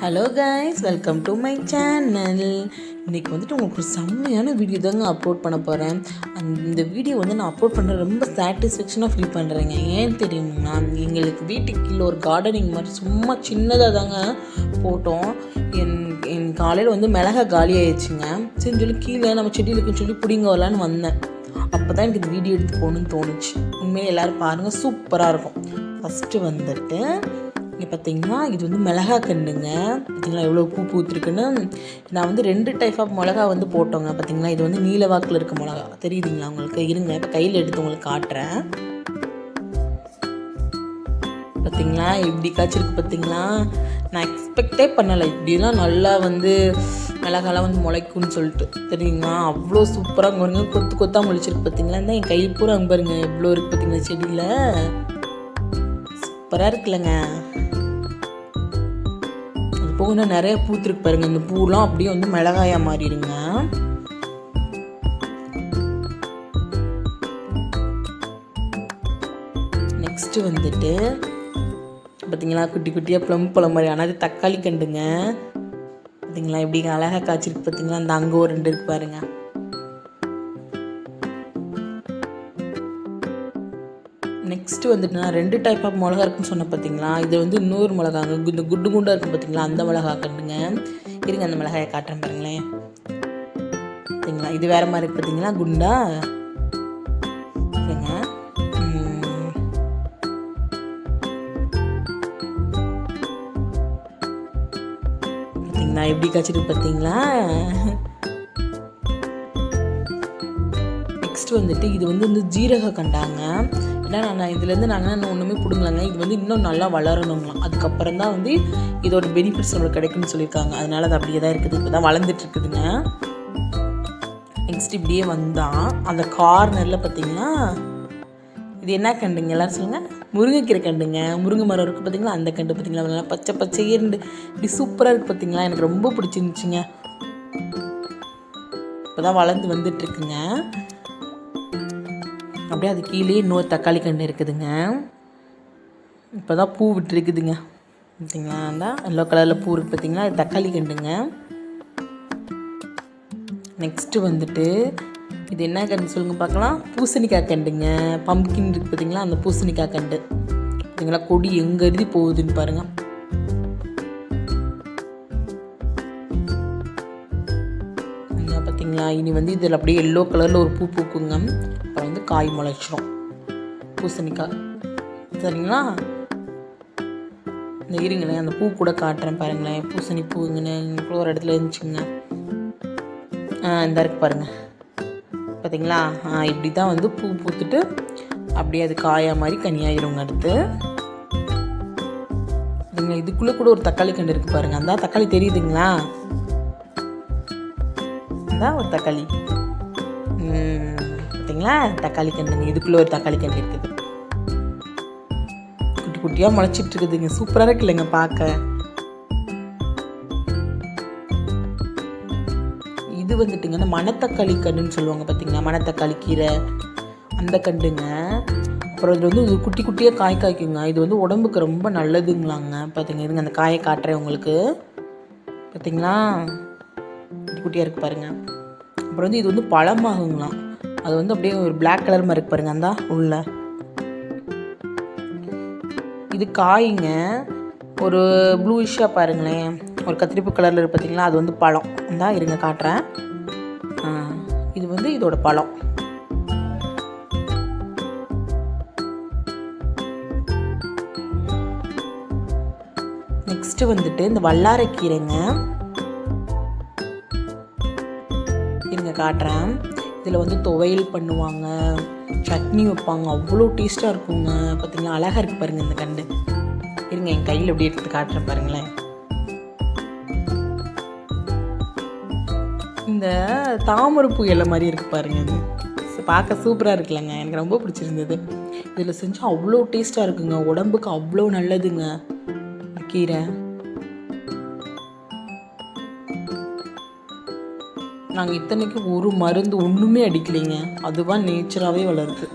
Hello guys, welcome to my channel. இன்றைக்கி வந்துட்டு உங்களுக்கு ஒரு செம்மையான வீடியோ தாங்க அப்லோட் பண்ண போகிறேன். அந்த வீடியோ வந்து நான் அப்லோட் பண்ணுற ரொம்ப சாட்டிஸ்ஃபேக்ஷனாக ஃபீல் பண்ணுறேங்க. ஏன் தெரியுங்களா, எங்களுக்கு வீட்டுக்கு கீழே ஒரு கார்டனிங் மாதிரி சும்மா சின்னதாக தாங்க போட்டோம். என் காலையில் வந்து மிளகா காலி ஆயிடுச்சுங்க. சரின்னு சொல்லி கீழே நம்ம செடியில் இருக்குன்னு சொல்லி பிடிங்க வரலான்னு வந்தேன். அப்போ தான் எனக்கு இந்த வீடியோ எடுத்து போகணுன்னு தோணுச்சு. உண்மையாக எல்லோரும் பாருங்கள், சூப்பராக இருக்கும். ஃபஸ்ட்டு வந்துட்டு இங்கே பார்த்தீங்கன்னா இது வந்து மிளகா கண்டுங்க. பார்த்தீங்களா எவ்வளோ பூ பூத்துருக்குன்னு. நான் வந்து 2 டைப் ஆஃப் மிளகா வந்து போட்டோங்க. பார்த்தீங்களா இது வந்து நீல வாக்கில் இருக்க மிளகா தெரியுதுங்களா உங்களுக்கு? இருங்க இப்போ கையில் எடுத்து உங்களுக்கு காட்டுறேன். பார்த்தீங்களா இப்படி காய்ச்சிருக்கு பார்த்தீங்களா? நான் எக்ஸ்பெக்டே பண்ணலை இப்படிலாம் நல்லா வந்து மிளகாலாம் வந்து முளைக்கும்னு சொல்லிட்டு. தெரியுங்களா அவ்வளோ சூப்பராக பாருங்க, கொத்து கொத்தாக முளைச்சிருக்கு பார்த்தீங்களா? இந்த என் கை பூரா அங்கே பாருங்க எவ்வளோ இருக்குது பார்த்தீங்களா செடியில். சூப்பராக இருக்குல்லங்க. அது போக இன்னும் நிறைய பூத்துருக்கு பாருங்க. இந்த பூலாம் அப்படியே வந்து மிளகாயா மாறிடுங்க. நெக்ஸ்ட்டு வந்துட்டு பார்த்தீங்களா குட்டி குட்டியாக ப்ளம் பழம் மாதிரி, ஆனால் அது தக்காளி கண்டுங்க. பார்த்தீங்களா எப்படி அழகாக காய்ச்சிருக்கு பார்த்தீங்களா? அந்த அங்கே ஒரு 2 இருக்கு பாருங்க. நெக்ஸ்ட்டு வந்துட்டு நான் 2 டைப் ஆஃப் மிளகா இருக்குன்னு சொன்னேன் பார்த்தீங்களா? இது வந்து இன்னொரு மிளகாங்க, இந்த குண்டு குண்டாக இருக்கும் பார்த்தீங்களா? அந்த மிளகா கண்டுங்க. இருங்க அந்த மிளகாயை காட்டுறேன் பாருங்களேன். பார்த்தீங்களா இது வேறு மாதிரி இருக்கு பார்த்தீங்களா குண்டா? இருங்க பார்த்தீங்களா எப்படி காய்ச்சிருக்கு பார்த்தீங்களா? நெக்ஸ்ட் வந்துட்டு இது வந்து ஜீரக கண்டாங்க. ஏன்னா நான் இதுலேருந்து நாங்கள் ஒன்றுமே பிடுங்கலாங்க. இது வந்து இன்னும் நல்லா வளரணுங்களாம். அதுக்கப்புறம் தான் வந்து இதோட பெனிஃபிட்ஸ் நம்மளுக்கு கிடைக்குன்னு சொல்லியிருக்காங்க. அதனால் அது அப்படியே தான் இருக்குது. இப்போ தான் வளர்ந்துட்டு இருக்குதுங்க. நெக்ஸ்ட் இப்படியே வந்தால் அந்த கார்னரில் பார்த்தீங்கன்னா இது என்ன கண்டுங்க எல்லோரும் சொல்லுங்கள்? முருங்கைக்கீரை கண்டுங்க. முருங்கை மரம் இருக்குது பார்த்தீங்களா? அந்த கண்டு பார்த்தீங்களா நல்லா பச்சை பச்சையேண்டு இப்படி சூப்பராக இருக்குது பார்த்தீங்களா? எனக்கு ரொம்ப பிடிச்சிருந்துச்சிங்க. இப்போ தான் வளர்ந்து வந்துட்டுருக்குங்க. அப்படியே அது கீழே இன்னொரு தக்காளி கண்டு இருக்குதுங்க. இப்போ தான் பூ விட்டுருக்குதுங்க. பார்த்தீங்களா அந்த எல்லோ கலரில் பூ இருக்குது பார்த்தீங்களா? அது தக்காளி கண்டுங்க. நெக்ஸ்ட்டு வந்துட்டு இது என்ன கண்டு சொல்லுங்கள் பார்க்கலாம்? பூசணிக்காய் கண்டுங்க. பம்ப்கின் இருக்குது பார்த்தீங்களா? அந்த பூசணிக்காய் கண்டு. பார்த்தீங்களா கொடி எங்கே எழுதி போகுதுன்னு பாருங்கள். பார்த்தீங்களா இனி வந்து இதில் அப்படியே எல்லோ கலரில் ஒரு பூ பூக்குங்க. அப்புறம் வந்து காய் முளைச்சிரும் பூசணிக்காய். சரிங்களா? இந்த இருங்களேன் அந்த பூ கூட காட்டுறேன் பாருங்களேன். பூசணி பூங்கன்னு ஒரு இடத்துல இருந்துச்சுங்க. இந்த இருக்கு பாருங்கள். பார்த்தீங்களா இப்படி தான் வந்து பூ பூத்துட்டு அப்படியே அது காயா மாதிரி கனியாயிருங்க. அடுத்து இதுக்குள்ளே கூட ஒரு தக்காளி கண்டு இருக்குது பாருங்கள். அந்த தக்காளி தெரியுதுங்களா? ஒரு தக்காளி பார்த்தீங்களா? தக்காளி கண்டுங்க. இதுக்குள்ளே ஒரு தக்காளி கண்டு இருக்குது. குட்டி குட்டியாக முளைச்சிட்டு இருக்குதுங்க. சூப்பராக இருக்கு இல்லைங்க பார்க்க. இது வந்துட்டுங்க இந்த மணத்தக்காளி கண்டுன்னு சொல்லுவாங்க பார்த்தீங்களா? மணத்தக்காளி கீரை அந்த கண்டுங்க. அப்புறம் இது வந்து குட்டி குட்டியாக காய் காய்க்குங்க. இது வந்து உடம்புக்கு ரொம்ப நல்லதுங்களாங்க. பார்த்தீங்க இருங்க அந்த காயை காட்டுறேன் உங்களுக்கு. பார்த்தீங்களா குட்டி குட்டியாக இருக்குது பாருங்கள். அப்புறம் வந்து இது வந்து பழமாகுங்களாம். அது வந்து அப்படியே ஒரு பிளாக் கலர் மாதிரி இருக்கு பாருங்க. அந்த உள்ள இது காய்ங்க. ஒரு ப்ளூயிஷாக பாருங்களேன், ஒரு கத்திரிப்பு கலரில் இருக்கு பார்த்தீங்களா? அது வந்து பழம். இந்தா இருங்க காட்டுறேன். இது வந்து இதோட பழம். நெக்ஸ்ட்டு வந்துட்டு இந்த வல்லாரைக்கீரைங்க. இருங்க காட்டுறேன். இதில் வந்து துவையல் பண்ணுவாங்க, சட்னி வைப்பாங்க, அவ்வளோ டேஸ்ட்டாக இருக்குங்க. பார்த்தீங்களா அழகாக இருக்குது பாருங்கள் இந்த கண்டு. இருங்க என் கையில் எப்படி எடுத்து காட்டுறேன் பாருங்களேன். இந்த தாமரைப்பூ இலை மாதிரி இருக்குது பாருங்கள். இது பார்க்க சூப்பராக இருக்குல்லங்க. எனக்கு ரொம்ப பிடிச்சிருந்தது. இதில் செஞ்சால் அவ்வளோ டேஸ்ட்டாக இருக்குங்க. உடம்புக்கு அவ்வளோ நல்லதுங்க கீரை. நாங்கள் இத்தனைக்கு ஒரு மருந்து ஒன்றுமே அடிக்கலைங்க. அதுவாக நேச்சராகவே வளருது.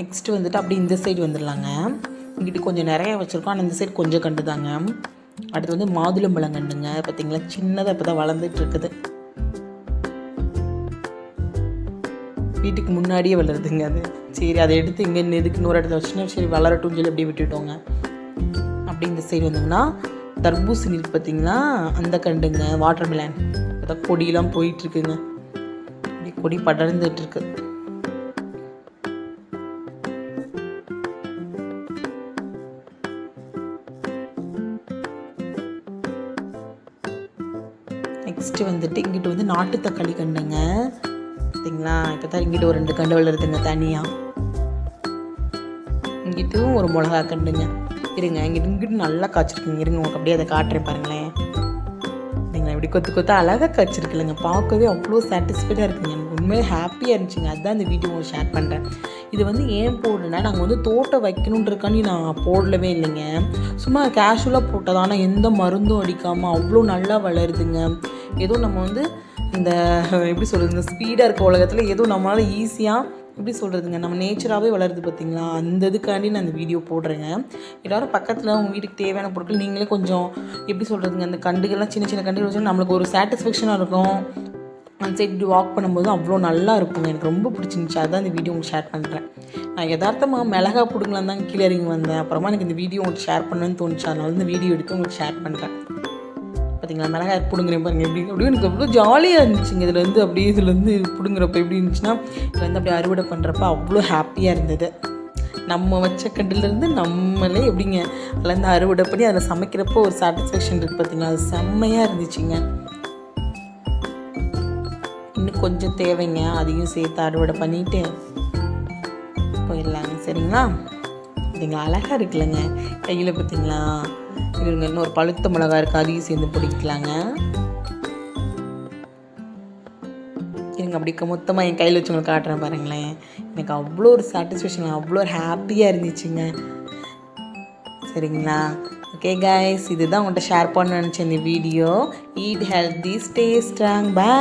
நெக்ஸ்ட்டு வந்துட்டு அப்படியே இந்த சைடு வந்துடலாங்க. இங்கிட்டு கொஞ்சம் நிறைய வச்சுருக்கோம், ஆனால் இந்த சைடு கொஞ்சம் கண்டு தாங்க. அடுத்து வந்து மாதுளம்பழம் கண்டுங்க. பார்த்தீங்களா, சின்னதாக இப்போ தான் வளர்ந்துட்டு இருக்குது. வீட்டுக்கு முன்னாடியே வளருதுங்க அது. சரி, அதை எடுத்து இங்கே எதுக்கு இன்னொரு இடத்துல வச்சுன்னா சரி வளரட்டும்னு சொல்லி அப்படியே விட்டுட்டோங்க. அப்படி இந்த சைடு வந்தோம்னா தர்பூசணி இருக்குது பார்த்தீங்களா, அந்த கண்டுங்க. வாட்டர்மெலன் இப்போ தான் கொடியெலாம் போயிட்டுருக்குங்க. அப்படி கொடி படர்ந்துட்டுருக்கு. நெக்ஸ்ட்டு வந்துட்டு இங்கிட்டு வந்து நாட்டு தக்காளி கண்டுங்க. பார்த்தீங்களா, இப்போ தான் இங்கிட்டு ஒரு 2 கண்டு வளருதுங்க தனியாக. இங்கிட்டும் ஒரு மிளகா கண்டுங்க. இருங்க, இங்கிட்டு நல்லா காய்ச்சிருக்குங்க. இருங்க உங்களுக்கு அப்படியே அதை காட்டுறேன் பாருங்களேன். நீங்கள் இப்படி கொத்து கொத்து அழகாக காய்ச்சிருக்குல்லங்க. பார்க்கவே அவ்வளோ சாட்டிஸ்ஃபைடாக இருக்குங்க. எனக்கு உண்மையாக ஹாப்பியாக இருந்துச்சுங்க. அதுதான் இந்த வீடியோ ஷேர் பண்ணுறேன். இது வந்து ஏன் போடுறேன்னா, நாங்கள் வந்து தோட்டம் வைக்கணுன்றக்காண்டி நான் போடலவே இல்லைங்க. சும்மா கேஷுவலாக போட்டது. ஆனால் எந்த மருந்தும் அடிக்காமல் அவ்வளோ நல்லா வளருதுங்க. ஏதோ நம்ம வந்து இந்த எப்படி சொல்கிறது, இந்த ஸ்பீடாக இருக்க உலகத்தில் ஏதோ நம்மளால் ஈஸியாக எப்படி சொல்கிறதுங்க, நம்ம நேச்சராகவே வளருது பார்த்தீங்களா, அந்த இதுக்காண்டி நான் அந்த வீடியோ போடுறேங்க. எல்லோரும் பக்கத்தில் உங்கள் வீட்டுக்கு தேவையான பொருட்கள் நீங்களே கொஞ்சம் எப்படி சொல்கிறதுங்க, அந்த கண்டுகள்லாம் சின்ன சின்ன கண்டுகள் வச்சு நம்மளுக்கு ஒரு சாட்டிஸ்ஃபேக்ஷனாக இருக்கும். அந்த சைடு இப்படி வாக் பண்ணும்போது அவ்வளோ நல்லா இருக்குங்க. எனக்கு ரொம்ப பிடிச்சிருந்துச்சி. அதுதான் இந்த வீடியோ உங்களுக்கு ஷேர் பண்ணுறேன். நான் யதார்த்தமாக மிளகா பிடுங்கலாம் தான் கீழே இறங்கி வந்தேன். அப்புறமா எனக்கு இந்த வீடியோ உங்களுக்கு ஷேர் பண்ணணும்னு தோணுச்சு. அதனால இந்த வீடியோ எடுத்து உங்களுக்கு ஷேர் பண்ணுறேன். பார்த்தீங்களா, மிளகாய் பிடுங்குறேன் பாருங்க. அப்படியே எனக்கு அவ்வளோ ஜாலியாக இருந்துச்சுங்க. இதில் வந்து பிடுங்குறப்ப எப்படி இருந்துச்சுன்னா, இதில் வந்து அப்படியே அறுவடை பண்ணுறப்ப அவ்வளோ ஹாப்பியாக இருந்தது. நம்ம வச்ச கண்டுலேருந்து நம்மளே எப்படிங்க அதுலேருந்து அறுவடை பண்ணி அதில் சமைக்கிறப்போ ஒரு சாட்டிஸ்ஃபேக்ஷன் இருக்குது பார்த்தீங்களா, அது செம்மையாக இருந்துச்சுங்க. இன்னும் கொஞ்சம் தேவைங்க, அதையும் சேர்த்து அறுவடை பண்ணிவிட்டு போயிடலாங்க. சரிங்களா, பார்த்தீங்களா அழகாக இருக்குல்லங்க கையில். பார்த்தீங்களா, இருங்க இன்னொரு பழுத்த மிளகா இருக்குது, அதையும் சேர்ந்து பிடிக்கலாங்க. இருங்க அப்படி மொத்தமாக என் கையில் வச்சவங்களுக்கு காட்டுறேன் பாருங்களேன். எனக்கு அவ்வளோ ஒரு சாட்டிஸ்ஃபேக்ஷன், அவ்வளோ ஒரு ஹாப்பியாக இருந்துச்சுங்க. சரிங்களா, ஓகே கைஸ், இதுதான் உங்கள்கிட்ட ஷேர் பண்ண நினச்சேன் இந்த video. Eat healthy, stay strong, by.